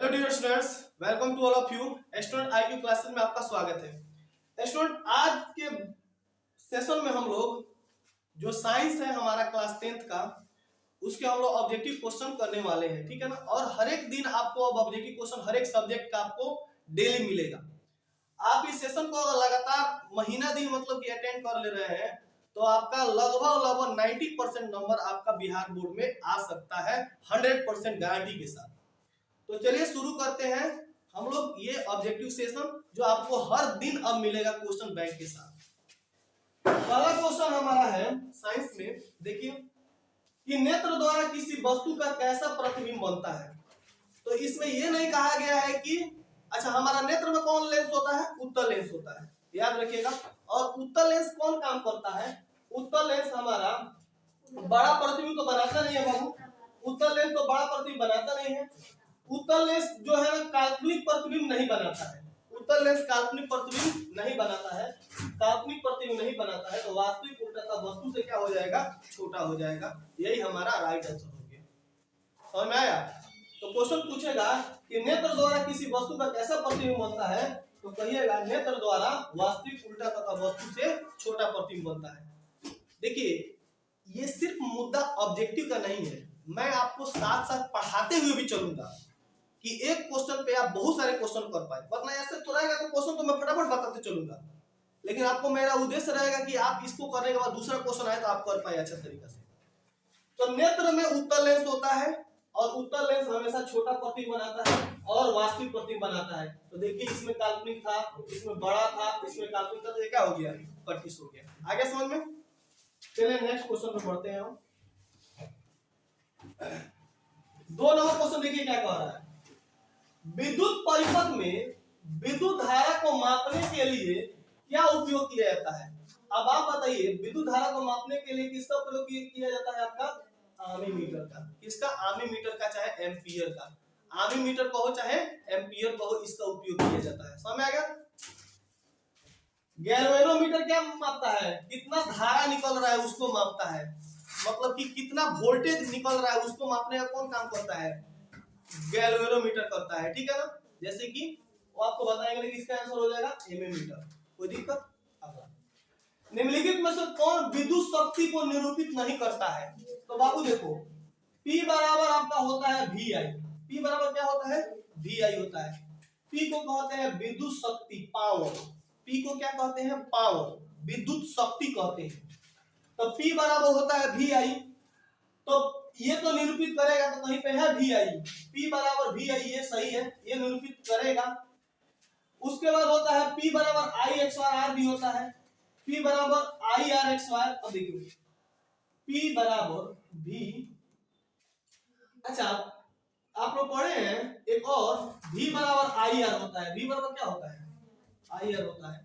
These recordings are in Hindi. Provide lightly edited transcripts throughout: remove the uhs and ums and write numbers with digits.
Hello dear students, welcome to all of you. Student IQ classes में आपका स्वागत है। स्टूडेंट आज के सेशन में हम लोग जो साइंस है हमारा क्लास 10th का, उसके हम लोग ऑब्जेक्टिव क्वेश्चन करने वाले हैं, ठीक है ना। और हर एक दिन आपको अब ऑब्जेक्टिव क्वेश्चन हर एक सब्जेक्ट का आपको डेली मिलेगा। आप इस सेशन को अगर लगातार महीना दिन मतलब कि अटेंड कर ले रहे हैं तो आपका लगभग 90% नंबर आपका बिहार बोर्ड में आ सकता है 100% गारंटी के साथ। तो चलिए शुरू करते हैं हम लोग ये ऑब्जेक्टिव सेशन जो आपको हर दिन अब मिलेगा क्वेश्चन बैंक के साथ। पहला क्वेश्चन हमारा है साइंस में, देखिए कि नेत्र द्वारा किसी वस्तु का कैसा प्रतिबिंब बनता है। तो इसमें ये नहीं कहा गया है कि अच्छा हमारा नेत्र में कौन लेंस होता है, उत्तल लेंस होता है, याद रखिएगा। और उत्तल लेंस कौन काम करता है, उत्तल लेंस हमारा बड़ा प्रतिबिंब तो बनाता नहीं है बाबू, उत्तल लेंस तो बड़ा प्रतिबिंब बनाता नहीं है। उत्तल लेंस जो है ना काल्पनिक प्रतिबिंब नहीं बनाता है, उत्तल लेंस काल्पनिक प्रतिबिंब नहीं बनाता है, काल्पनिक प्रतिबिंब नहीं बनाता है। तो वास्तविक उल्टा वस्तु से क्या हो जाएगा, छोटा हो जाएगा। यही हमारा राइट आंसर हो गया। समझ में आया। तो क्वेश्चन पूछेगा कि नेत्र द्वारा किसी वस्तु का कैसा प्रतिबिंब बनता है, तो कहिएगा नेत्र द्वारा वास्तविक उल्टा तथा वस्तु से छोटा प्रतिबिंब बनता है। देखिए ये सिर्फ मुद्दा ऑब्जेक्टिव का नहीं है, मैं आपको साथ साथ पढ़ाते हुए भी चलूंगा कि एक क्वेश्चन पे आप बहुत सारे क्वेश्चन कर पाए। वरना ऐसे तो रहेगा तो क्वेश्चन तो मैं फटाफट बताते चलूंगा, लेकिन आपको मेरा उद्देश्य रहेगा कि आप इसको करने के बाद दूसरा क्वेश्चन आए तो आप कर पाए अच्छा तरीके से। तो नेत्र में उत्तल लेंस होता है और उत्तल लेंस हमेशा छोटा प्रतिबिंब बनाता है और वास्तविक प्रतिबिंब बनाता है। तो देखिए इसमें काल्पनिक था, इसमें बड़ा था, इसमें काल्पनिक था, तो ये क्या हो गया, 25 हो गया। आगे समझ में। चलिए नेक्स्ट क्वेश्चन पे बढ़ते हैं हम। 2 नंबर क्वेश्चन देखिए क्या कह रहा है। विद्युत परिपथ में विद्युत धारा को मापने के लिए क्या उपयोग किया जाता है। अब आप बताइए विद्युत धारा को मापने के लिए किसका प्रयोग किया जाता है, आपका आमीमीटर का। किसका, आमीमीटर का, चाहे एम्पियर का। आमीमीटर कहो चाहे एम्पियर कहो, इसका उपयोग किया जाता है। समझ में आ गया। गैल्वेनोमीटर क्या मापता है, कितना धारा निकल रहा है उसको मापता है, मतलब कि कितना वोल्टेज निकल रहा है उसको मापने का कौन काम करता है, गैल्वेनोमीटर करता है, ठीक है ना। जैसे कि वो आपको बताएंगे, लेकिन इसका आंसर हो जाएगा एमीमीटर। कोई दिक्कत। अगला, निम्नलिखित में से कौन विद्युत शक्ति को निरूपित नहीं करता है। तो बाबू देखो P बराबर आपका होता है VI। P बराबर क्या होता है, VI होता है। P को कहते हैं विद्युत शक्ति, पावर। P को क्या कहते हैं, पावर, विद्युत शक्ति कहते हैं। तो P बराबर होता है VI। तो ये तो निरूपित करेगा, तो कहीं पे है VI, P बराबर VI, ये सही है, ये निरूपित करेगा। उसके बाद होता है P बराबर IXR भी होता है, P बराबर IRXY। अब देखिए P बराबर V, अच्छा आप लोग पढ़े हैं एक और V बराबर IR होता है। V बराबर क्या होता है, IR होता है।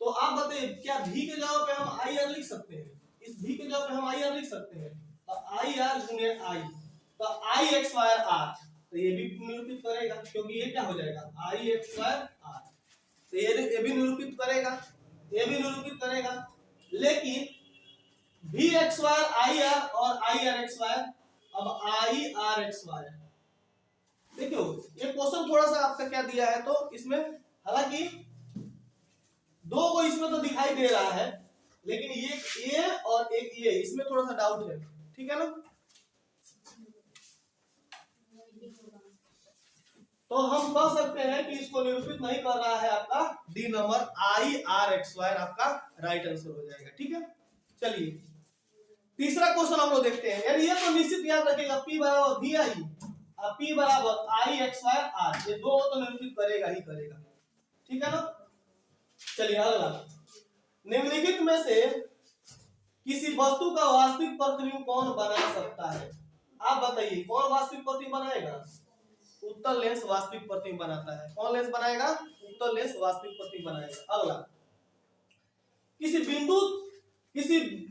तो आप बताइए क्या V के जगह पे हम IR लिख सकते हैं, इस V के जगह पे हम IR लिख सकते हैं। तो IR गुने I, तो IX स्क्वायर R, तो ये भी निरूपित करेगा, क्योंकि ये क्या हो जाएगा IX स्क्वायर R। तो ये भी निरूपित करेगा, ये भी निरूपित करेगा। लेकिन VX स्क्वायर IR और IRX स्क्वायर, अब IRX स्क्वायर। देखियो ये क्वेश्चन थोड़ा सा आपका क्या दिया है, तो इसमें हालांकि 2 को इसमें तो दिखाई दे रहा है, लेकिन ये और एक ये, इसमें थोड़ा सा डाउट है, ठीक है ना। तो हम कह सकते हैं कि इसको निरूपित नहीं कर रहा है आपका डी नंबर, IRX स्क्वायर आपका राइट आंसर हो जाएगा, ठीक है। चलिए तीसरा क्वेश्चन हम लोग देखते हैं। यानी ये तो निश्चित याद रखिएगा P बराबर VI और P बराबर IX स्क्वायर R, ये 2 तो निरूपित करेगा ही करेगा, ठीक है ना। चलिए अगला, निम्नलिखित में से किसी वस्तु का वास्तविक प्रतिबिंब कौन बना सकता है। आप बताइए कौन वास्तविक प्रतिबिंब बनाएगा, उत्तल लेंस वास्तविक प्रतिबिंब बनाता है। कौन लेंस बनाएगा, उत्तल लेंस वास्तविक प्रतिबिंब बनाएगा। अगला, किसी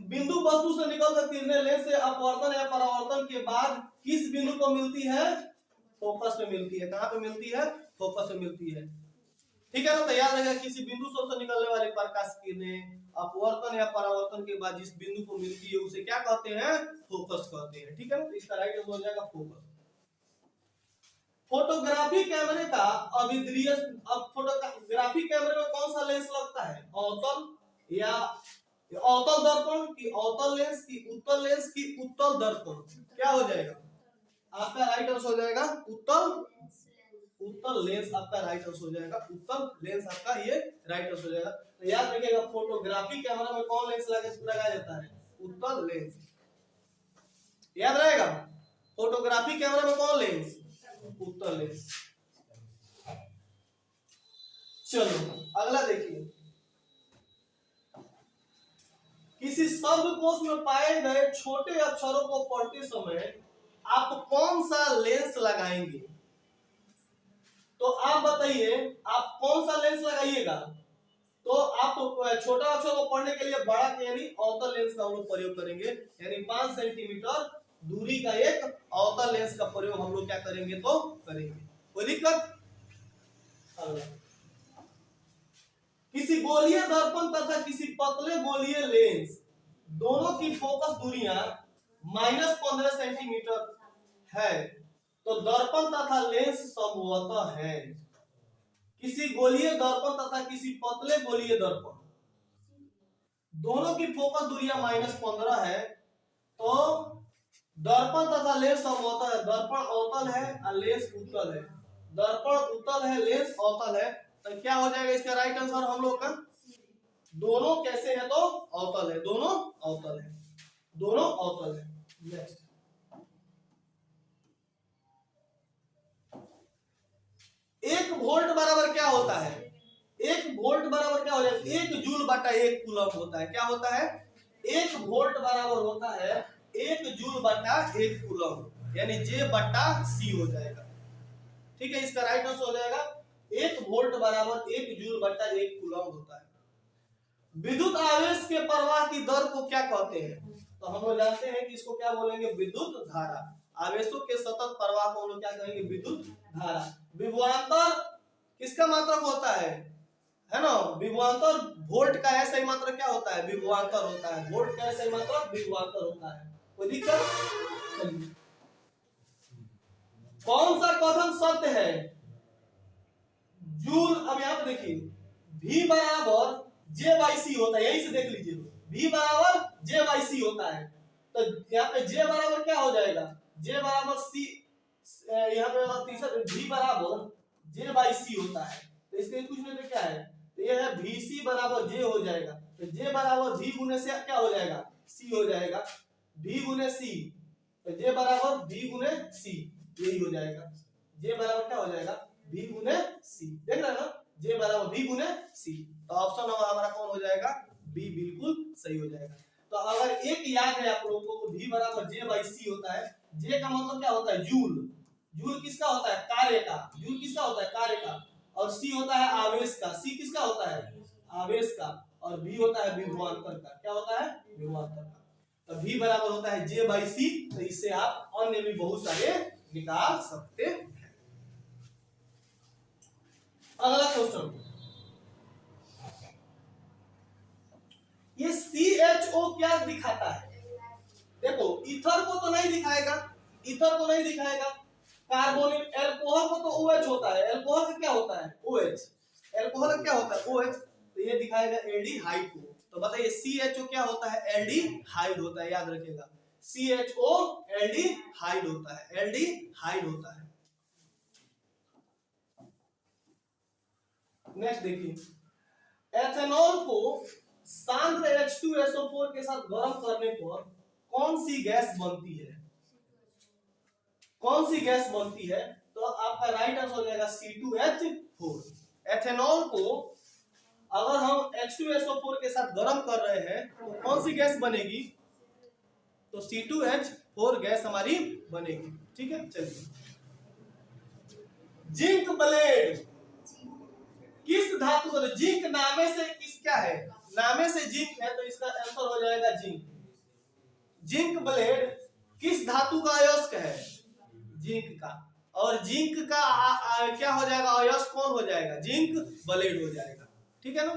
बिंदु वस्तु से निकलकर किरणें लेंस से अपवर्तन या परावर्तन के बाद किस बिंदु को मिलती है, फोकस में मिलती है। कहां पे मिलती है, फोकस में मिलती है, ठीक है ना। तो याद रखिएगा किसी बिंदु से निकलने वाली प्रकाश किरणें अपवर्तन या परावर्तन के बाद जिस बिंदु को मिलती है उसे क्या कहते हैं, फोकस कहते हैं, ठीक है ना। तो इसका राइट आंसर हो जाएगा फोकस। फोटोग्राफी कैमरे का अभिद्रीय, अब फोटोग्राफी कैमरे में कौन सा लेंस लगता है, अवतल या अवतल दर्पण की अवतल लेंस की उत्तल लेंस की उत्तल दर्पण, क्या हो जाएगा आपका राइट आंसर हो जाएगा उत्तल लेंस, आपका राइट आंसर हो जाएगा उत्तल लेंस, आपका ये राइट आंसर हो जाएगा। तो याद रखिएगा फोटोग्राफी कैमरा में कौन लेंस लगाया जाता है, उत्तल लेंस, याद रहेगा। फोटोग्राफी कैमरा में कौन लेंस, उत्तल लेंस। चलो अगला देखिए, किसी शब्दकोश में पाए गए छोटे अक्षरों को पढ़ते समय आप कौन सा लेंस लगाएंगे, तो आप बताइए आप कौन सा लेंस लगाइएगा। तो आप छोटा अक्षर को पढ़ने के लिए बड़ा यानी अवतल लेंस का हम लोग प्रयोग करेंगे, यानी 5 सेंटीमीटर दूरी का एक अवतल लेंस का प्रयोग हम लोग क्या करेंगे तो करेंगे, कोई दिक्कत। किसी गोलीय दर्पण तथा किसी पतले गोलीय लेंस दोनों की फोकस दूरियां -15 सेंटीमीटर है, तो दर्पण तथा लेंस समवतः है। किसी गोलीय दर्पण तथा किसी पतले गोलीय दर्पण दोनों की फोकस दूरियां -15 है, तो दर्पण तथा लेंस समवतः है। दर्पण अवतल है और लेंस उत्तल है, दर्पण उत्तल है लेंस अवतल है, तो क्या हो जाएगा इसका राइट आंसर हम लोग का, दोनों कैसे है तो अवतल है, दोनों अवतल है, दोनों अवतल है। नेक्स्ट, 1 वोल्ट बराबर क्या होता है, 1 वोल्ट बराबर क्या हो जाएगा, 1 जूल बटा 1 कूलम होता है, क्या होता है 1 वोल्ट बराबर होता है 1 जूल बटा 1 कूलम, यानी जे बटा सी हो जाएगा, ठीक है। इसका राइट आंसर हो जाएगा 1 वोल्ट बराबर 1 जूल बटा 1 कूलम होता है। विद्युत आवेश के प्रवाह की दर को क्या कहते हैं, तो हम लोग जानते हैं कि इसको क्या बोलेंगे, विद्युत धारा। आवेशों के सतत प्रवाह को हम लोग क्या कहेंगे, विद्युत धारा। विभवांतर किसका मात्रक होता है ना, विभवांतर वोल्ट का ऐसा ही मात्रक क्या होता है, विभवांतर होता है, वोल्ट का ऐसा ही मात्रक विभवांतर होता है, कोई दिक्कत। कौन सा कथन सत्य है, जूल, अब यहाँ पे देखिए V बराबर J बाई सी होता है, यहीं से देख लीजिए V बराबर J बाई सी होता है, तो यहाँ पे J बराबर क्या हो जाएगा, J बराबर C, यहाँ पे तीसरा V बराबर J बाई सी होता है, तो इसके कुछ नहीं तो क्या है, तो ये है VC बराबर J हो जाएगा, तो J बराबर V गुने से क्या हो जाएगा, C हो जाएगा, V गुने C, तो J बराबर V गुने C, यही हो जाएगा, J बराबर क्या हो जाएगा, V गुने C, देख रहे हैं ना, J बराबर V गुने C, तो ऑप्शन हमारा कौन हो जाएगा, B बिल्कुल सही हो जाएगा। तो अगर एक याद है आप लोगों को, V बराबर J बाई C होता है, J का मतलब क्या होता है, जूल, जूल किसका होता है, कार्य का, जूल किसका होता है, कार्य का, और C होता है आवेश का, C किसका होता है, आवेश का, और V होता है विभवांतर का, क्या होता है, विभवांतर का, तो V बराबर होता है J बाई C, तो इससे आप अन्य भी बहुत सारे निकाल सकते हैं। अगला क्वेश्चन, ये CHO क्या दिखाता है, देखो ईथर को तो नहीं दिखाएगा, ईथर को नहीं दिखाएगा, कार्बोनिल, अल्कोहल को तो OH होता है, अल्कोहल का क्या होता है OH, अल्कोहल का क्या होता है OH, तो ये दिखाएगा एल्डिहाइड को, तो बताइए CHO क्या होता है, एल्डिहाइड होता है, याद रखिएगा CHO एल्डिहाइड होता है, एल्डिहाइड होता है। नेक्स्ट देखिए, एथेनॉल को सांद्र H2SO4 के साथ गर्म करने पर कौन सी गैस बनती है, कौन सी गैस बनती है, तो आपका राइट आंसर हो जाएगा C2H4। एथेनॉल को अगर हम H2SO4 के साथ गर्म कर रहे हैं तो कौन सी गैस बनेगी, तो C2H4 गैस हमारी बनेगी, ठीक है। चलिए, जिंक ब्लेड किस धातु का, जिंक नामे से किस क्या है, नामे से जिंक है, तो इसका आंसर हो जाएगा जिंक। जिंक ब्लेड किस धातु का अयस्क है, जिंक का, और जिंक का क्या हो जाएगा, अयस्क कौन हो जाएगा, जिंक ब्लेड हो जाएगा, ठीक है ना।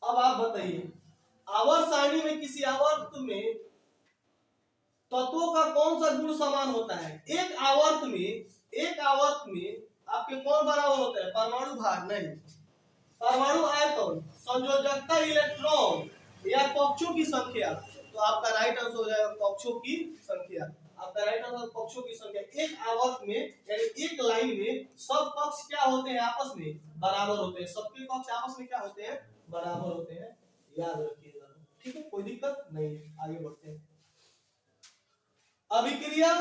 अब आप बताइए, आवर्त सारणी में किसी आवर्त में तत्वों का कौन सा गुण समान होता है? एक आवर्त में आपके कौन बराबर होता है? परमाणु भार नहीं, परमाणु आयतन, संयोजकता इलेक्ट्रॉन या कक्षों की संख्या। तो आपका राइट आंसर हो जाएगा कक्षों की संख्या। आपका राइट आंसर कक्षों की संख्या। एक आवर्त में यानी एक लाइन में सब कक्ष क्या होते हैं? आपस में बराबर होते हैं। सबके कक्ष आपस में क्या होते हैं? बराबर होते हैं। याद रखिएगा, ठीक है, कोई दिक्कत नहीं है। आगे बढ़ते हैं। अभिक्रिया,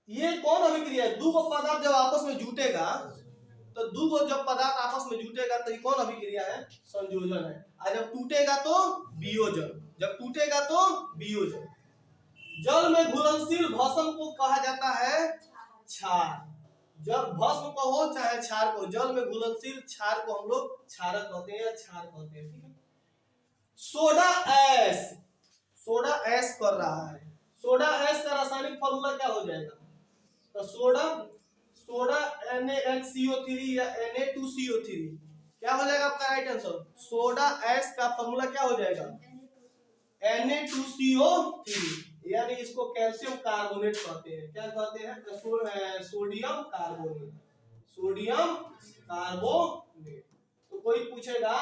ये कौन अभिक्रिया है? दो पदार्थ जब आपस में जुटेगा, तो दो जब पदार्थ आपस में जुटेगा तो ये कौन अभिक्रिया है? संयोजन है। और जब टूटेगा तो वियोजन। जब टूटेगा तो वियोजन। जल में घुलनशील भस्म को कहा जाता है क्षार। जब भस्म को हो चाहे क्षार को, जल में घुलनशील क्षार को हम लोग क्षारक कहते हैं या क्षार कहते हैं, ठीक है। सोडा एस, सोडा एस कर रहा है। सोडा एस का रासायनिक फॉर्मूला क्या हो जाएगा? तो सोडा NaHCO3 या Na2CO3 क्या हो जाएगा आपका राइट आंसर? सोडा एस का फॉर्मूला क्या हो जाएगा? Na2CO3, यानी इसको कैल्शियम कार्बोनेट कहते हैं। क्या कहते हैं? Sodium carbonate. Sodium carbonate. तो कोई पूछेगा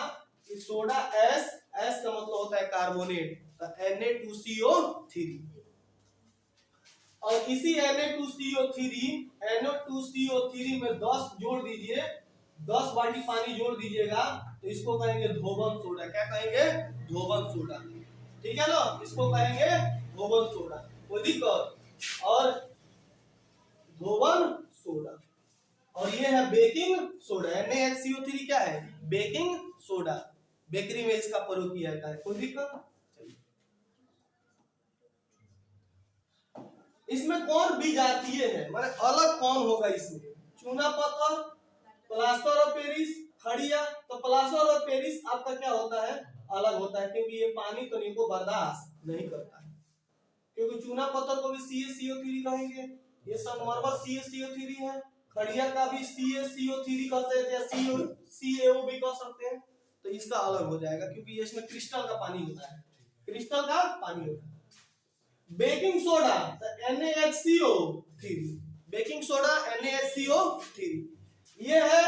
कि सोडा एस, एस का मतलब होता है कार्बोनेट, तो Na2CO3। और इसी Na2CO3 में 10 जोड़ दीजिए, 10 बाल्टी पानी जोड़ दीजिएगा, तो इसको कहेंगे धोबन सोडा। क्या कहेंगे? धोबन सोडा, ठीक है ना। इसको कहेंगे धोबन सोडा, कोई दिक्कत? और धोबन सोडा। और ये है बेकिंग सोडा। NaHCO3 क्या है? Baking soda. बेकरी में इसका प्रयोग किया जाता है, कोई दिक्कत? इसमें कौन विजातीय है, माने अलग कौन होगा इसमें? चूना पत्थर, प्लास्टर ऑफ पेरिस, खड़िया। तो प्लास्टर ऑफ पेरिस आपका क्या होता है? अलग होता है, क्योंकि ये पानी तो इनको बर्दाश्त नहीं करता है। क्योंकि चूना पत्थर को भी CaCO3 कहेंगे, ये संगमरमर CaCO3 है। खड़िया का भी CaCO3 कहते हैं या CaO भी कह सकते हैं। तो इसका अलग हो जाएगा, क्योंकि ये इसमें क्रिस्टल का पानी होता है, क्रिस्टल का पानी होता है। Baking soda NaHCO3, baking soda NaHCO3। ये है,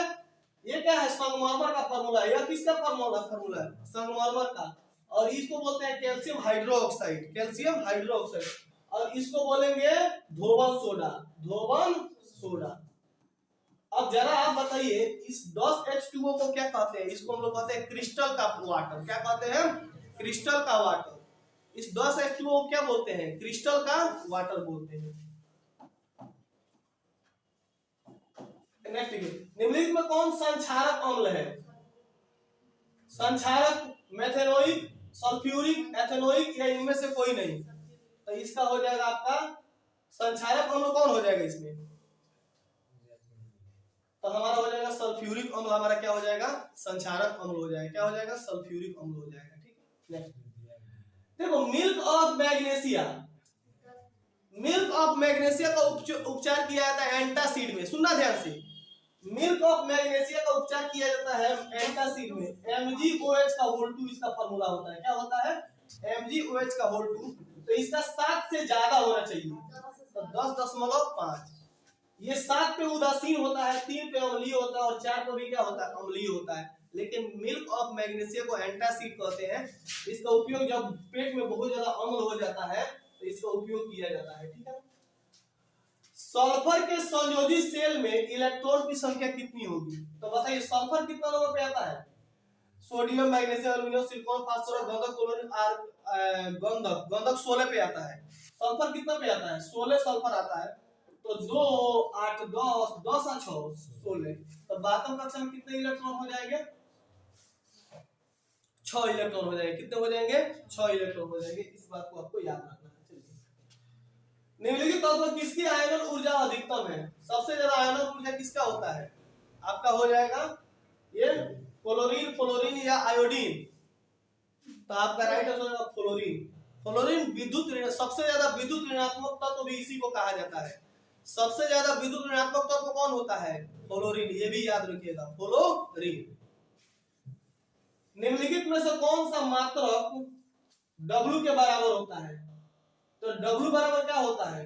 ये क्या है? संगमरमर का फार्मूला है। यह किसका फार्मूला है? संगमरमर का। और इसको बोलते हैं कैल्शियम हाइड्रोक्साइड, कैल्शियम हाइड्रोक्साइड। और इसको बोलेंगे धोबन सोडा, धोबन सोडा। अब जरा आप बताइए, इस 10H2O को क्या कहते हैं? इसको हम लोग कहते हैं क्रिस्टल का वाटर। क्या कहते हैं? क्रिस्टल का वाटर। इस 10H2O क्या बोलते हैं? क्रिस्टल का वाटर बोलते हैं। नेक्स्ट देखिए, निम्नलिखित में कौन संक्षारक अम्ल है? संक्षारक मेथेनोइक, सल्फ्यूरिक, एथेनोइक या इनमें से कोई नहीं। तो इसका हो जाएगा आपका संक्षारक अम्ल कौन हो जाएगा इसमें? तो हमारा हो जाएगा सल्फ्यूरिक अम्ल। हमारा क्या हो जाएगा? संक्षारक अम्ल हो जाएगा। क्या हो जाएगा? सल्फ्यूरिक अम्ल हो जाएगा, ठीक है। नेक्स्ट देखो, milk of magnesia, milk of magnesia का उपचार किया जाता है एंटासिड में। सुनना ध्यान से, मिल्क ऑफ मैग्नेशिया का उपचार किया जाता है एंटासिड में। MgOH का होल 2 इसका फार्मूला होता है। क्या होता है? MgOH का होल 2। तो इसका 7 से ज्यादा होना चाहिए, तो 10.5। ये 7 पे उदासीन होता है, 3 पे अम्लीय होता है और 4 पे भी क्या होता है? अम्लीय होता है। लेकिन मिल्क ऑफ मैग्नेशिया को एंटासिड कहते हैं। इसका उपयोग जब पेट में बहुत ज्यादा अम्ल हो जाता है तो इसका उपयोग किया जाता है, ठीक है। सल्फर के संयोजी सेल में इलेक्ट्रॉन की संख्या कितनी होगी? तो बताइए, सल्फर कितना नंबर पे आता है? Sodium, magnesium, aluminium, silicon, phosphorus, गंधक, क्लोरीन, गंधक 16 पे आता है। सल्फर कितना पे आता है? 16 सल्फर आता है। तो 2 8 10 10 और 6 16। तो बातम कक्षा में कितने इलेक्ट्रॉन हो जाएंगे? 6 इलेक्ट्रॉन हो जाएंगे। कितने हो जाएंगे? 6 इलेक्ट्रॉन हो जाएंगे। इस बात को आपको याद रखना है। निम्नलिखित तत्व किसकी आयनन ऊर्जा अधिकतम है? सबसे ज्यादा आयनन ऊर्जा किसका होता है? आपका हो जाएगा ये क्लोरीन, फ्लोरीन या आयोडीन। तो आपका राइट आंसर होगा फ्लोरीन। फ्लोरीन विद्युत, सबसे ज्यादा विद्युत ऋणात्मक तत्व भी इसी को कहा जाता है। सबसे ज्यादा विद्युत ऋणात्मक तत्व कौन होता है? फ्लोरीन। ये भी याद रखिएगा, फ्लोरीन। निम्नलिखित में से कौन सा मात्रक W के बराबर होता है? तो W बराबर क्या होता है,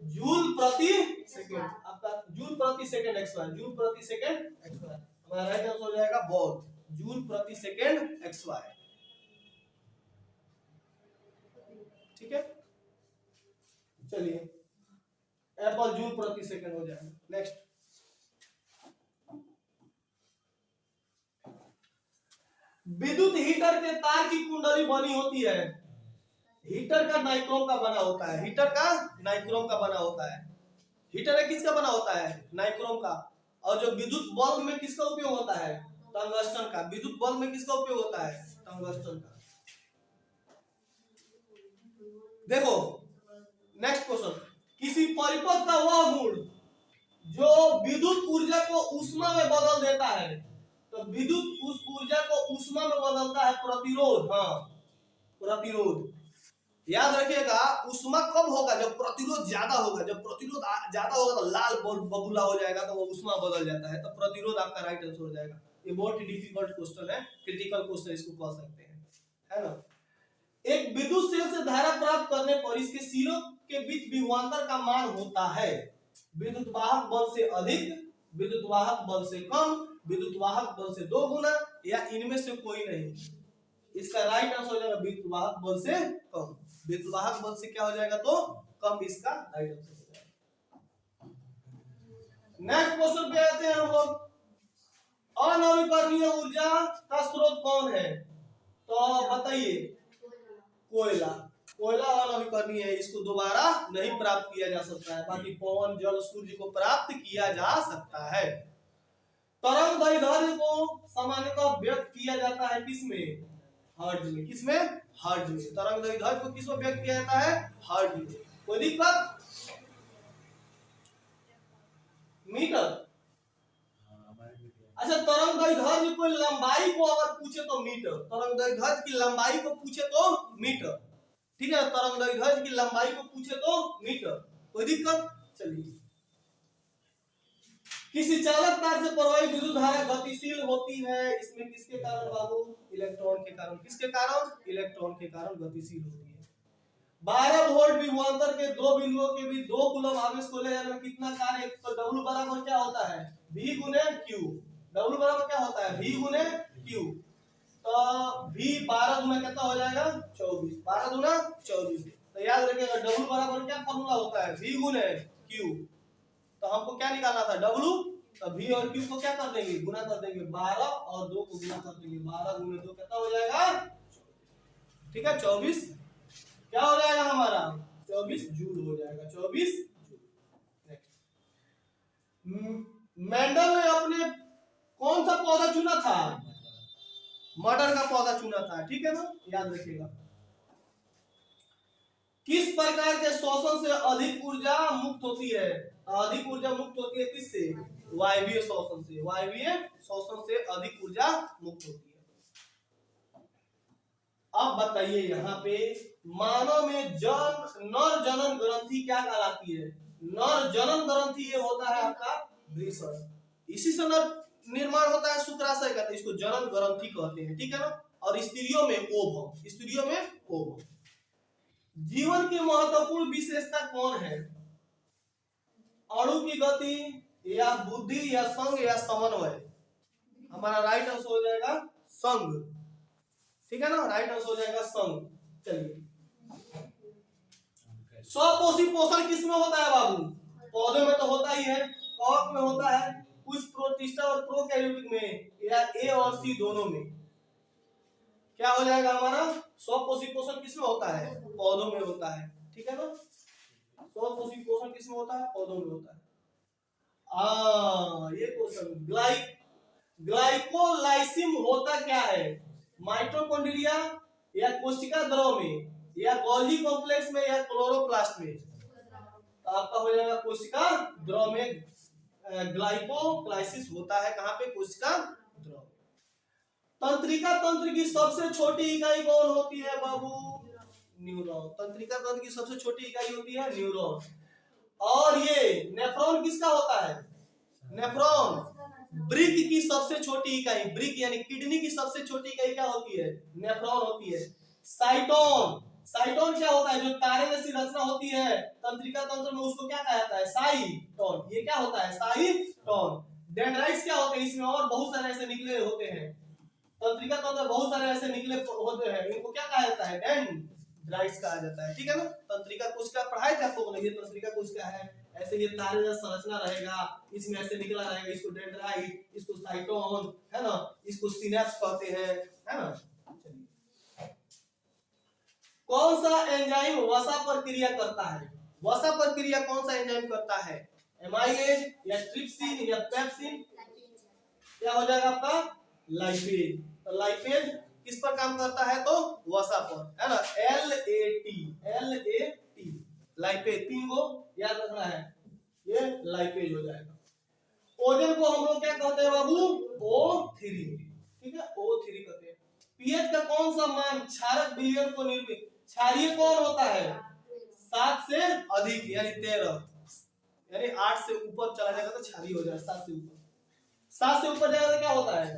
जूल प्रति सेकंड, आपका जूल प्रति सेकंड XY, जूल प्रति सेकंड XY, हमारा राइट आंसर हो जाएगा वॉट, जूल प्रति सेकंड XY। ठीक है, चलिए एप्पल जूल प्रति सेकंड हो जाएगा। नेक्स्ट, विद्युत हीटर के तार की कुंडली बनी होती है, हीटर का नाइक्रोम का बना होता है, हीटर का नाइक्रोम का बना होता है, हीटर है किसका बना होता है, नाइक्रोम का। और जो विद्युत बल्ब में किसका उपयोग होता है, टंगस्टन का। विद्युत बल्ब में किसका उपयोग होता है, टंगस्टन का। देखो नेक्स्ट क्वेश्चन, किसी परिपथ का वह गुण जो विद्युत ऊर्जा को ऊष्मा में बदल देता है, तो विद्युत उस ऊर्जा को ऊष्मा में बदलता है प्रतिरोध। हाँ, प्रतिरोध याद रखिएगा, ऊष्मा कब होगा, जब प्रतिरोध ज्यादा होगा। जब प्रतिरोध ज्यादा होगा तो लाल बबूला हो जाएगा, तो वो ऊष्मा बदल जाता है, तो प्रतिरोध आपका राइट आंसर हो जाएगा। ये बहुत ही डिफिकल्ट क्वेश्चन है, क्रिटिकल क्वेश्चन इसको कह सकते हैं, है ना। एक विद्युत सेल से धारा प्राप्त करने पर इसके सिरों के बीच विभवांतर का मान होता है विद्युत वाहक बल से अधिक, विद्युत वाहक बल से कम, विद्युत वाहक बल से 2 गुना, या इनमें से कोई नहीं। इसका राइट आंसर हो जाएगा विद्युत वाहक बल से कम। विद्युत वाहक बल से क्या हो जाएगा, तो कम, इसका राइट आंसर हो जाएगा। नेक्स्ट क्वेश्चन पे आते हैं हम लोग, अनवीकरणीय ऊर्जा का स्रोत कौन है, तो बताइए, कोयला। कोयला अनवीकरणीय है, इसको दोबारा नहीं प्राप्त किया जा सकता है, बाकी पवन, जल, सूर्य को प्राप्त किया जा सकता है। तरंग दैर्ध्य को सामान्यतः व्यक्त किया जाता है किसमें, हर्ट्ज में। किसमें, हर्ट्ज में। तरंग दैर्ध्य को किसमें व्यक्त किया जाता है, हर्ट्ज में। कोई दिक्कत, मीटर। अच्छा, तरंग दैर्ध्य को लंबाई को अगर पूछे तो मीटर, तरंग दैर्ध्य की लंबाई को पूछे तो मीटर, ठीक है। तरंग दैर्ध्य की लंबाई को पूछे तो मीटर, कोई दिक्कत। चलिए, किसी चालक तार से प्रवाहित विद्युत धारा गतिशील होती है, इसमें किसके कारण बाबू, इलेक्ट्रॉन के कारण। किसके कारण, इलेक्ट्रॉन के कारण गतिशील होती है। 12 वोल्ट विभवांतर के 2 बिंदुओं के बीच 2 कूलम आवेश को ले जाने में कितना कार्य, तो W बराबर क्या होता है, V गुने Q। W बराबर क्या होता है, V गुने Q। तो V 12 गुना कितना हो जाएगा, 24। 12 गुना 24। तो याद रखिएगा W बराबर क्या फॉर्मूला होता है, V गुने Q। तो हमको क्या निकालना था, W, तो V और Q को क्या कर देंगे, गुना कर देंगे। 12 और 2 को गुना कर देंगे, 12 गुने 2 कितना हो जाएगा, ठीक है, 24। क्या हो जाएगा हमारा, 24 जूल हो जाएगा, 24 जूल। मेंडल ने अपने कौन सा पौधा चुना था, मटर का पौधा चुना था, ठीक है ना, याद रखिएगा। किस प्रकार के शोषण से अधिक ऊर्जा मुक्त होती है, अधिक ऊर्जा मुक्त होती है किससे, वायवीय शोषण से। वायवीय शोषण से अधिक ऊर्जा मुक्त होती है। अब बताइए यहाँ पे, मानव में नर जनन ग्रंथि क्या कहलाती है, नर जनन ग्रंथि ये होता है आपका वृषण। इसी से नर निर्माण होता है शुक्राशय का, तो इसको जनन ग्रंथि कहते हैं, ठीक है ना। और स्त्रियों में ओवम, स्त्रियों में ओवम। जीवन की महत्वपूर्ण विशेषता कौन है, अणु की गति, या बुद्धि, या संग, या समन्वय। हमारा राइट आंसर हो जाएगा संग, ठीक है ना, राइट आंसर हो जाएगा संग। चलिए, स्वपोषी पोषण किसमें होता है बाबू, पौधे में तो होता ही है, कवक में होता है, कुछ प्रोटिस्टा और प्रोकैरियोटिक में, या ए और सी दोनों में। क्या हो जाएगा हमारा, स्वपोषी पोषण किसमें होता है, पौधों में होता है, ठीक है ना। स्वपोषी पोषण किसमें होता है, पौधों में होता है। ये क्वेश्चन, ग्लाइकोलाइसिस होता क्या है, माइटोकॉन्ड्रिया, या कोशिका द्रव में, या गोल्गी कॉम्प्लेक्स में, या क्लोरोप्लास्ट में। तो आपका हो जाएगा कोशिका द्रव में ग्लाइकोलाइसिस होता है, कहां पे, कोशिका द्रव। तंत्रिका तंत्र की सबसे छोटी इकाई कौन होती है बाबू, न्यूरॉन। तंत्रिका तंत्र की सबसे छोटी इकाई होती है न्यूरॉन। और ये नेफ्रॉन किसका होता है, नेफ्रॉन। ब्रिक की सबसे छोटी इकाई, ब्रिक यानी किडनी की सबसे छोटी इकाई क्या होती है, नेफ्रॉन होती है। साइटोन, साइटोन क्या होता है? जो तारे जैसी रचना होती है तंत्रिका तंत्र में, उसको क्या कहा जाता है? साइटोन। ये क्या होता है? साइटोन। डेंड्राइट्स क्या होते हैं? इसमें और बहुत सारे ऐसे निकले होते हैं, तंत्रिका तंत्र बहुत सारे ऐसे निकले होते हैं, इनको क्या कहा जाता है? डेंड्राइट्स कहा जाता है। ठीक है ना? तंत्रिका कोशिका पढ़ाए थे आप लोगों ने, ये तंत्रिका कोशिका है, ऐसे ये तारे जैसा संरचना रहेगा, इसमें ऐसे निकला रहेगा, इसको डेंड्राइट, इसको साइटोन, है ना, इसको सिनेप्स कहते हैं, है ना। कौन सा एंजाइम वसा पर क्रिया करता है? वसा पर क्रिया कौन सा एंजाइम करता है? एमाइलेज या ट्रिप्सिन या पेप्सिन? क्या हो जाएगा आपका? लाइपेज। तो लाइपेज किस पर काम करता है? तो वसा पर, है ना। LAT लाइपेज, तीन को याद रखना है, ये लाइपेज हो जाएगा। ओजन को हम लोग क्या कहते हैं बाबू? O3। ठीक है, O3 कहते हैं। पीएच का कौन सा मान क्षारक विलयन को निर्मित? क्षारीय कौन होता है? 7 से अधिक यानी 13, यानी 8 से ऊपर चला जाएगा तो क्षारीय हो जाएगा। 7 से ऊपर, 7 से ऊपर जाएगा तो क्या होता है?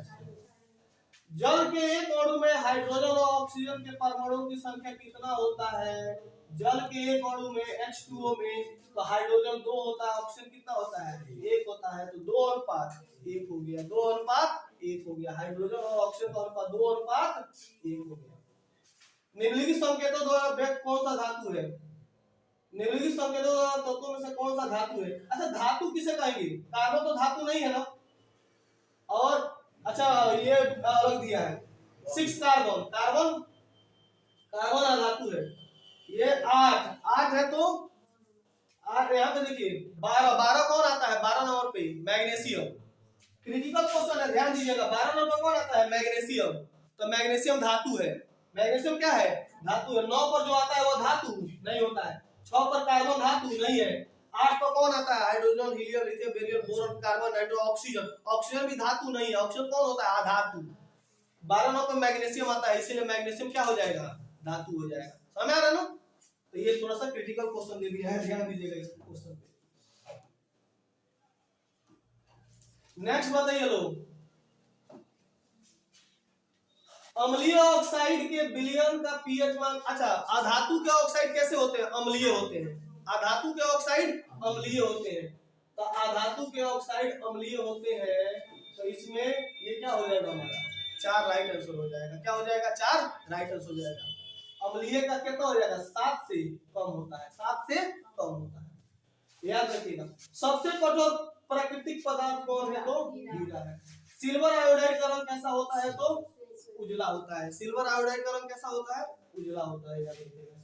जल के एक अणु में हाइड्रोजन और ऑक्सीजन के परमाणुओं की संख्या कितना होता है? जल के एक अणु में H2O में तो हाइड्रोजन 2 होता है, ऑक्सीजन कितना होता है? 1 होता है, तो 2:1 हो गया, 2:1 हो गया। हाइड्रोजन और ऑक्सीजन का अनुपात 2:1 हो गया। निम्नलिखित संकेतों द्वारा व्यक्त कौन सा धातु है? निम्नलिखित संकेतों द्वारा तत्वों में से कौन सा धातु है? अच्छा, धातु किसे कहेंगे? कार्बन तो धातु नहीं है ना। और अच्छा, ये अलग दिया है 6 कार्बन, कार्बन धातु है। ये 8 है, तो 8 यहाँ पे देखिए 12 कौन आता है? 12 नंबर पे मैग्नीशियम। क्रिटिकल क्वेश्चन है, ध्यान दीजिएगा। 12 नंबर पर कौन आता है? मैग्नीशियम। तो मैग्नीशियम धातु है। मैग्नीशियम क्या है? धातु है। 9 पर जो आता है वो धातु नहीं होता है। 6 पर कार्बन धातु नहीं है। 8 पर कौन आता है? Hydrogen, helium, lithium, barium, boron, carbon, nitro, oxygen. Oxygen भी धातु नहीं है। ऑक्सीजन कौन होता है? अधातु। 12 नंबर पर मैग्नीशियम आता है, इसीलिए मैग्नीशियम क्या हो जाएगा? धातु हो जाएगा। समझ आ रहा है ना? तो ये थोड़ा सा क्रिटिकल क्वेश्चन दे दिया है, ध्यान दीजिएगा इस क्वेश्चन पे। नेक्स्ट बताइए लोग, अम्लीय ऑक्साइड के विलयन का पीएच मान। अच्छा, अधातु के ऑक्साइड कैसे होते हैं? अम्लीय होते हैं। अधातु के ऑक्साइड अम्लीय होते हैं। तो अधातु के ऑक्साइड अम्लीय होते हैं, तो इसमें ये क्या हो जाएगा हमारा? 4 राइट आंसर हो जाएगा। क्या हो जाएगा? 4 राइट आंसर हो जाएगा। अम्लीय का कितना हो जाएगा? 7 से कम होता है, 7 से कम होता है, याद रखिएगा। सबसे कठोर प्राकृतिक पदार्थ कौन है? तो हीरा है। सिल्वर आयोडाइड का रंग कैसा होता है? तो उजला होता है। सिल्वर आयोडाइड का रंग कैसा होता है? उजला होता है, याद रखिएगा।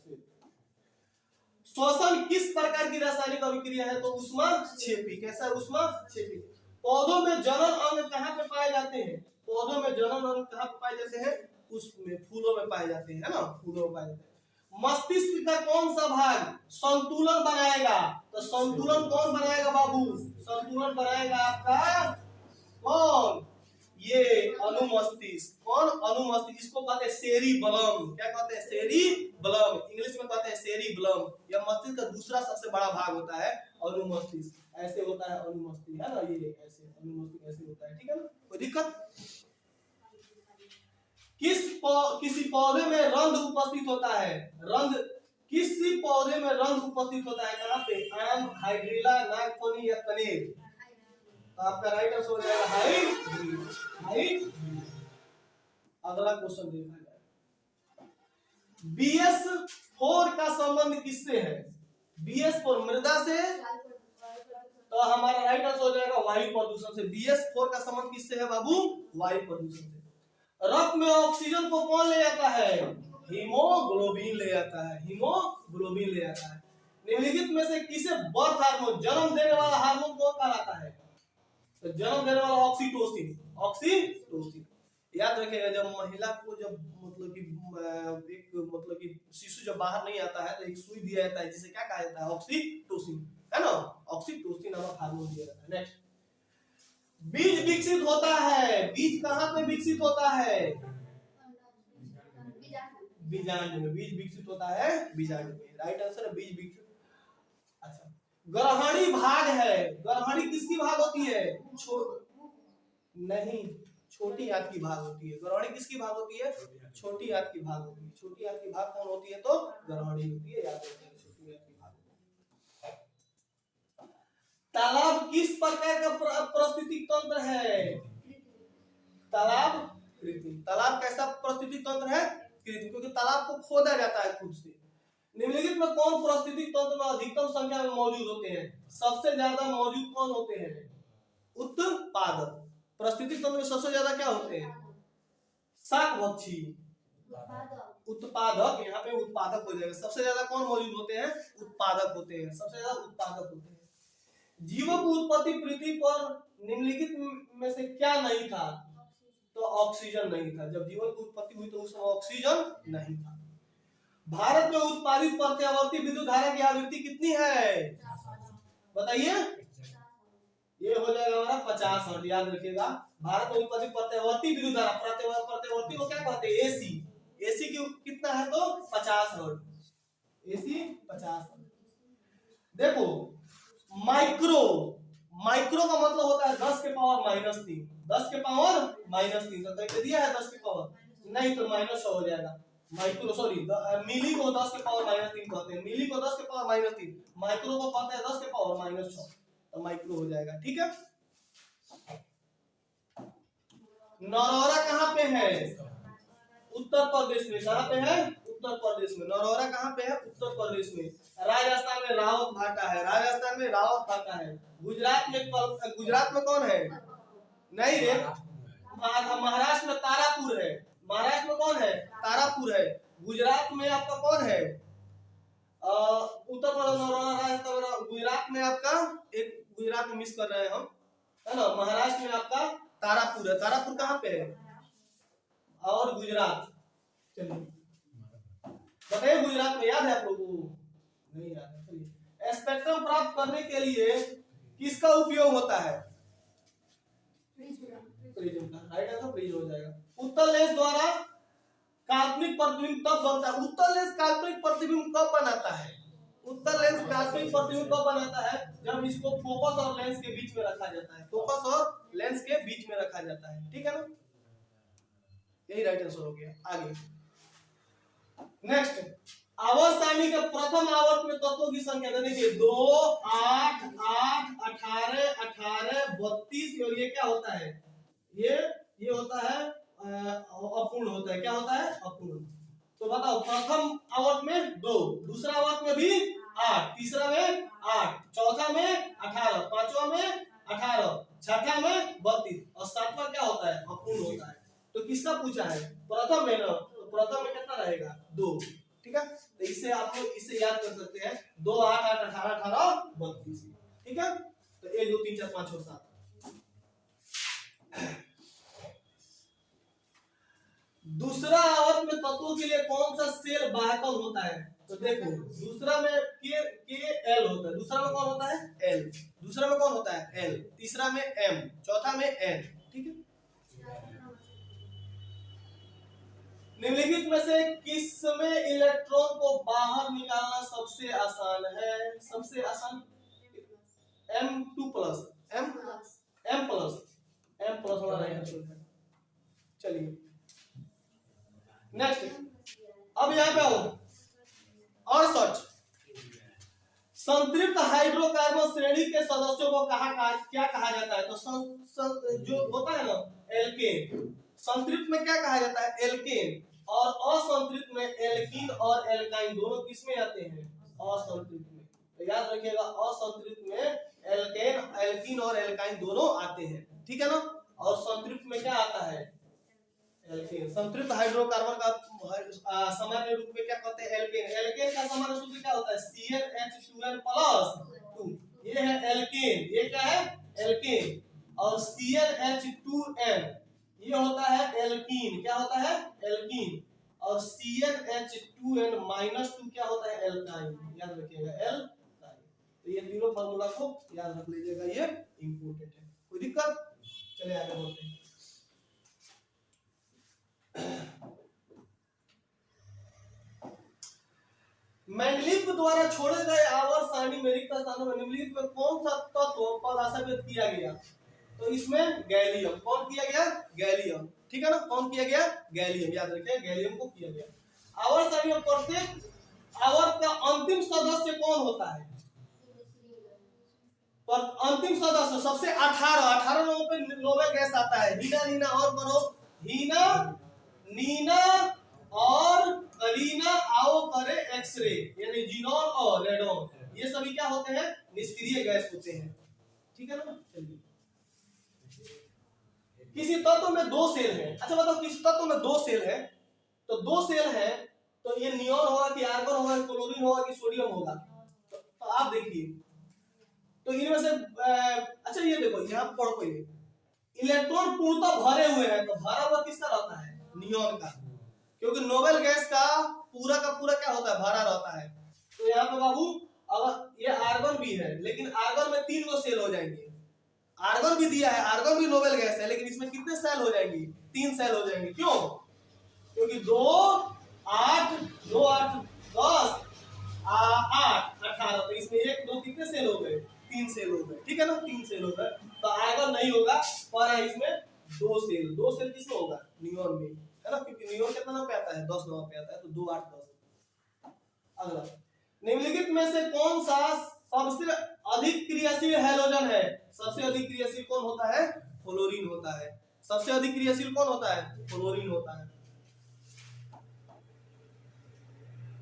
श्वसन किस प्रकार की रासायनिक अभिक्रिया है? तो ऊष्माक्षेपी। कैसा है? ऊष्माक्षेपी। पौधों में जनन अंग कहाँ पे पाए जाते हैं? पौधों में जनन अंग कहाँ पे पाए जाते हैं? पुष्प में, फूलों में पाए जाते हैं, है ना, फूलों में पाए जाते हैं। मस्तिष्क का कौन सा भाग संतुलन बनाएगा? तो संतुलन कौन बनाएगा बाबू? संतुलन बनाएगा आपका कौन? ये अनुमस्तिष्क। कौन? अनुमस्तिष्क। इसको कहते हैं सेरिबलम। क्या कहते हैं? सेरिबलम। इंग्लिश में कहते हैं सेरिबलम। यह मस्तिष्क का दूसरा सबसे बड़ा भाग होता है, अनुमस्तिष्क। ऐसे होता है अनुमस्तिष्क, है ना, ये ऐसे अनुमस्तिष्क ऐसे होता है। ठीक है ना, कोई दिक्कत? किसी पौधे में रंध्र उपस्थित होता है? रंध्र, किसी पौधे में रंध्र उपस्थित होता है? कहाँ पे? आम, हाइड्रिला, नागफनी या कनेर? तो आपका राइट आंसर हो जाएगा हाइड्रिला। अगला क्वेश्चन देखा जाए। BS4 का संबंध किससे है? BS4 मृदा से, तो हमारा राइट आंसर हो जाएगा वायु प्रदूषण से। BS4 का संबंध किससे है बाबू? वायु प्रदूषण से। रक्त में ऑक्सीजन को कौन ले जाता है? हीमोग्लोबिन ले जाता है, हीमोग्लोबिन ले जाता है। निम्नलिखित में से किसे बर्थ हार्मोन, जन्म देने वाला हार्मोन कौन कहलाता है? तो जन्म देने वाला ऑक्सीटोसिन। ऑक्सीटोसिन, याद रखिएगा। जब महिला को जब मतलब कि शिशु जब बाहर नहीं आता है तो एक सुई दिया जाता है, जिसे क्या कहा जाता है? ऑक्सीटोसिन, है ना। ऑक्सीटोसिन नामक हार्मोन दिया जाता है। नेक्स्ट, बीज विकसित होता है। बीज कहाँ पे विकसित होता है? बीजांड में। बीज विकसित होता है बीजांड में। राइट आंसर है बीज विकसित। अच्छा, ग्रहणी भाग है। ग्रहणी किसकी भाग होती है? नहीं, छोटी हाथ की भाग होती है। ग्रहणी किसकी भाग होती है? छोटी हाथ की भाग होती है। छोटी हाथ की भाग कौन होती है? तो ग्रहणी होती है, याद रखिएगा छोटी हाथ की भाग। तालाब किस प्रकार का पारिस्थितिक तंत्र है? तालाब कृत्रिम। तालाब कैसा पारिस्थितिक तंत्र है? कृत्रिम, क्योंकि तालाब को खोदा जाता है खुद से। निम्नलिखित में कौन पारिस्थितिक तंत्र में अधिकतम संख्या में मौजूद होते हैं? सबसे ज्यादा मौजूद कौन होते हैं? उत्पादक। पारिस्थितिक तंत्र में सबसे ज्यादा क्या होते हैं? शाकभक्षी। उत्पादक, यहाँ पे उत्पादक हो जाएगा। सबसे ज्यादा कौन मौजूद होते हैं? उत्पादक होते हैं, सबसे ज्यादा उत्पादक होते हैं। जीवों की उत्पत्ति पृथ्वी पर निम्नलिखित में से क्या नहीं था? तो ऑक्सीजन नहीं था। जब जीवन की उत्पत्ति हुई तो उस समय ऑक्सीजन नहीं था। भारत में उत्पादित प्रत्यावर्ती विद्युत धारा की आवृत्ति कितनी है? बताइए। ये हो जाएगा हमारा 50 हर्ट्ज, याद रखिएगा। भारत में उत्पादित प्रत्यावर्ती विद्युत धारा, प्रत्यावर्ती को क्या कहते हैं? एसी। एसी की कितना है? तो 50 हर्ट्ज। AC 50 hertz. देखो माइक्रो, माइक्रो का मतलब होता है 10 के पावर -3। 10 के पावर -3 तो कहीं दिया है 10 के पावर नहीं, तो -100 हो जाएगा। माइक्रो सॉरी मिली को 10 के पावर -3 कहते हैं। मिली को 10 के पावर -3, माइक्रो को कहते हैं 10 के पावर -6, तो माइक्रो हो जाएगा। ठीक है। नरौरा कहाँ पे है? उत्तर प्रदेश में। कहाँ पे है? उत्तर प्रदेश में। नरौरा कहाँ पे है? उत्तर प्रदेश में। राजस्थान में रावत भाटा है। राजस्थान में रावत भाटा है। गुजरात में कौन है? नहीं रे, महाराष्ट्र में तारापुर है। महाराष्ट्र में कौन है? तारापुर है। गुजरात में आपका कौन है? उत्तर प्रदेश, राजस्थान, गुजरात में आपका एक, गुजरात में मिस कर रहे हैं हम, है ना। महाराष्ट्र में आपका तारापुर है। तारापुर कहाँ पे है? और गुजरात, चलिए बताइए गुजरात में याद है आप लोगों को? नहीं याद है। चलिए, स्पेक्ट्रम प्राप्त करने के लिए किसका उपयोग होता है? प्रिज्म का। राइट आंसर प्रिज्म हो जाएगा। उत्तल लेंस द्वारा काल्पनिक प्रतिबिंब तब बनता है। उत्तल लेंस काल्पनिक प्रतिबिंब कब बनाता है? उत्तल लेंस काल्पनिक प्रतिबिंब कब बनाता है? जब इसको फोकस और लेंस के बीच में रखा जाता है। फोकस और लेंस के बीच में रखा जाता है। ठीक है ना, यही राइट आंसर हो गया। आगे नेक्स्ट, आवर्त सारणी के प्रथम आवर्त में तत्वों की संख्या देखिए 2, 8, 8, 18, 18, 32 और ये क्या होता है? ये होता है अपूर्ण होता है। क्या होता है? अपूर्ण। तो बताओ, प्रथम आवर्त में 2, दूसरा आवर्त में भी 8, तीसरा में 8, चौथा में 18, पांचवा में 18, छठा में 32 और सातवां क्या होता है? अपूर्ण होता है। तो किसका पूछा है? प्रथम है ना, तो प्रथम में कितना रहेगा? 2। ठीक है, तो इससे आप लोग इससे याद कर सकते हैं 2, 8, 8, 18, 18, 32। ठीक है, तो 1, 2, 3, 4, 5 और 7। दूसरा आवर्त में तत्वों के लिए कौन सा सेल बाह्यकम होता है? तो देखो, दूसरा में के एल होता है। दूसरा में कौन होता है? एल। दूसरा में कौन होता है? एल। तीसरा में एम, चौथा में एन। ठीक है। निम्नलिखित में से किस में इलेक्ट्रॉन को बाहर निकालना सबसे आसान है? सबसे आसान M2+, M प्लस होना रहेगा। चलिए नेक्स्ट, अब यहाँ पे आओ। 68 संतृप्त हाइड्रोकार्बन श्रेणी के सदस्यों को क्या कहा जाता है? तो जो होता है ना एल्केन, संतृप्त में क्या कहा जाता है? एल्केन। और असंतृप्त में एल्कीन और एल्काइन दोनों किसमें आते हैं? असंतृप्त में। तो याद रखिएगा, असंतृप्त में एल्कीन और एल्काइन दोनों आते हैं। ठीक है ना। और संतृप्त में क्या आता है? एल्केन। संतृप्त हाइड्रोकार्बन का सामान्य रूप में क्या कहते हैं? एल्केन। एल्केन का सामान्य सूत्र क्या होता है? CnH2n+2। ये है एल्केन। ये क्या है? एल्केन। और CnH2n ये होता है एल्कीन। क्या होता है? एल्कीन। और CnH2n-2 क्या होता है? एल्काइन। याद रखिएगा, एल्काइन। तो ये तीनों फार्मूला को याद रख लीजिएगा, ये इंपॉर्टेंट है। कोई दिक्कत? चलिए आगे बढ़ते हैं। मैंडलीफ द्वारा छोड़े गए आवर्त सारणी में रिक्त स्थानों में निम्नलिखित में कौन सा तत्व पदार्थ किया गया? तो इसमें गैलियम कौन किया गया, गैलियम, ठीक है ना, कौन किया गया, गैलियम, याद रखिए गैलियम को किया गया। आवर्त सारणी में प्रत्येक आवर्त का अंतिम सदस्य कौन होता है, पर अंतिम सदस्य सबसे 18 लोगों पे नोबेल गैस आता है। हीना नीना और करो, हीना नीना और कलीना आओ करे एक्सरे, यानी जीनोन और रेडोन, ये सभी क्या होते हैं, निष्क्रिय गैस होते हैं, ठीक है ना। चलिए, किसी तत्व में 2 सेल है, अच्छा बताओ किसी तत्व में 2 सेल है, तो 2 सेल है तो ये नियोन होगा कि आर्गन होगा कि क्लोरीन होगा कि सोडियम होगा, तो आप देखिए, तो इनमें से अच्छा ये देखो यहाँ पढ़ो पहले, इलेक्ट्रॉन पूर्णतः भरे हुए हैं, तो भरा हुआ किसका रहता है, नियोन का, क्योंकि नोबेल गैस का पूरा क्या होता है, भरा रहता है। तो यहाँ पे बाबू अगर ये आर्गन भी है, लेकिन आर्गन में 3 गो सेल हो जाएंगे, आर्गन भी दिया है, आर्गन भी नोबेल गैस है, लेकिन इसमें कितने सेल हो जाएंगे, 3 सेल हो जाएंगे, क्यों, क्योंकि 2 8 2 8 10 8 18, तो इसमें 1 2 कितने सेल हो गए, 3 सेल हो गए, ठीक है ना, 3 सेल हो गए, तो आर्गन नहीं होगा, पर इसमें 2 सेल किसमें होगा, नियोन में, है ना, क्योंकि नियोन कितना नंबर पे आता है, 10 नंबर पे आता है, तो 2 8 10। अगला, निम्नलिखित में से कौन सा सबसे अधिक क्रियाशील हैलोजन है, सबसे अधिक क्रियाशील कौन होता है, फ्लोरीन होता है, सबसे अधिक क्रियाशील कौन होता है, फ्लोरीन होता है।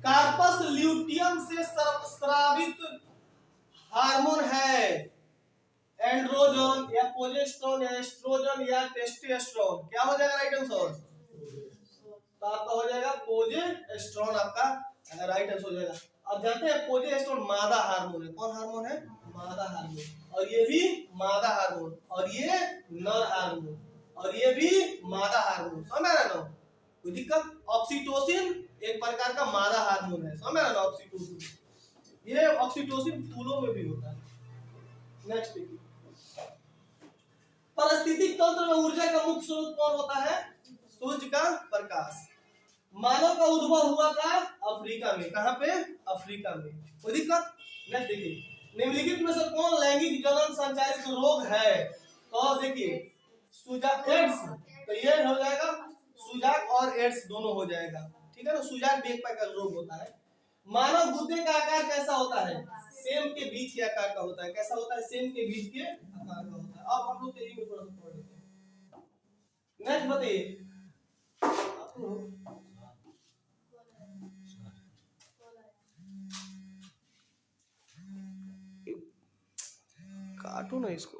कार्पस ल्यूटियम से स्रावित हार्मोन है, एंड्रोजन या प्रोजेस्टेरोन या एस्ट्रोजन या टेस्टोस्टेरोन, क्या हो जाएगा राइट आंसर, तो आपका हो जाएगा प्रोजेस्टेरोन, आपका राइट आंसर हो जाएगा। अब जानते हैं प्रोजेस्टेरोन मादा हार्मोन है, कौन हार्मोन है, मादा हार्मोन, और ये भी मादा हार्मोन, और ये नर हार्मोन, और ये भी मादा हार्मोन, समझ में आ रहा है, कोई दिक्कत। ऑक्सीटोसिन एक प्रकार का मादा हार्मोन है, समझ में आ रहा है, ऑक्सीटोसिन, ये ऑक्सीटोसिन फूलों में भी होता है। नेक्स्ट देखिए, पारिस्थितिक तंत्र में ऊर्जा का मुख्य स्रोत कौन होता है, सूर्य का प्रकाश। मानव का उद्भव हुआ था अफ्रीका में, कहां पे, अफ्रीका में, कोई दिक्कत। नेक्स्ट देखिए, निम्नलिखित में से कौन लैंगिक जनन संचालित रोग है, तो देखिए सुजाक, एड्स, तो ये हो जाएगा सुजाक और एड्स दोनों हो जाएगा, ठीक है ना, सुजाक भी एक प्रकार का रोग होता है। मानव गुर्दे का आकार कैसा होता है, सेम के बीच के आकार का होता है, कैसा होता है, सेम के बीच के आकार का होता है। अब हम लोग तेजी में थोड़ा सा पढ़ लेते हैं। नेक्स्ट बताइए, काटो ना इसको।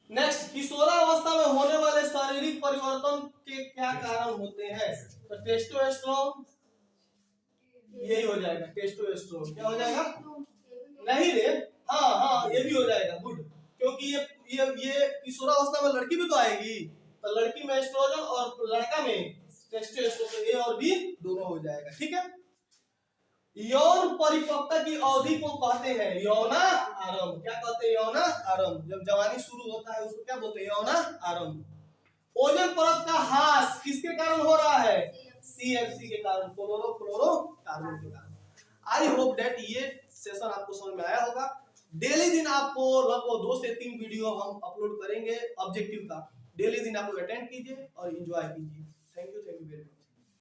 नेक्स्ट, किशोरावस्था में होने वाले शारीरिक परिवर्तन के क्या कारण होते हैं, तो टेस्टोस्टेरोन, यही हो जाएगा, टेस्टोस्टेरोन क्या हो जाएगा, नहीं रे, हाँ हाँ ये भी हो जाएगा, गुड, क्योंकि ये किशोरावस्था में लड़की भी तो आएगी, तो लड़की में एस्ट्रोजन और लड़का में टेस्टोस्टेरोन, ए और बी दोनों हो जाएगा, ठीक है। यौन परिपक्वता की अवधि को कहते हैं यौना आरंभ, क्या कहते हैं, यौना आरंभ, जब जवानी शुरू होता है उसको क्या बोलते हैं, यौना आरंभ। ओजोन परत का ह्रास किसके कारण हो रहा है, सीएफसी के कारण, क्लोरोफ्लोरोकार्बन के कारण। आई होप दैट ये सेशन आपको समझ में आया होगा। डेली दिन आपको लगभग 2 से 3 वीडियो हम अपलोड करेंगे ऑब्जेक्टिव का, डेली दिन आप लोग अटेंड कीजिए और एंजॉय कीजिए। Thank you very much.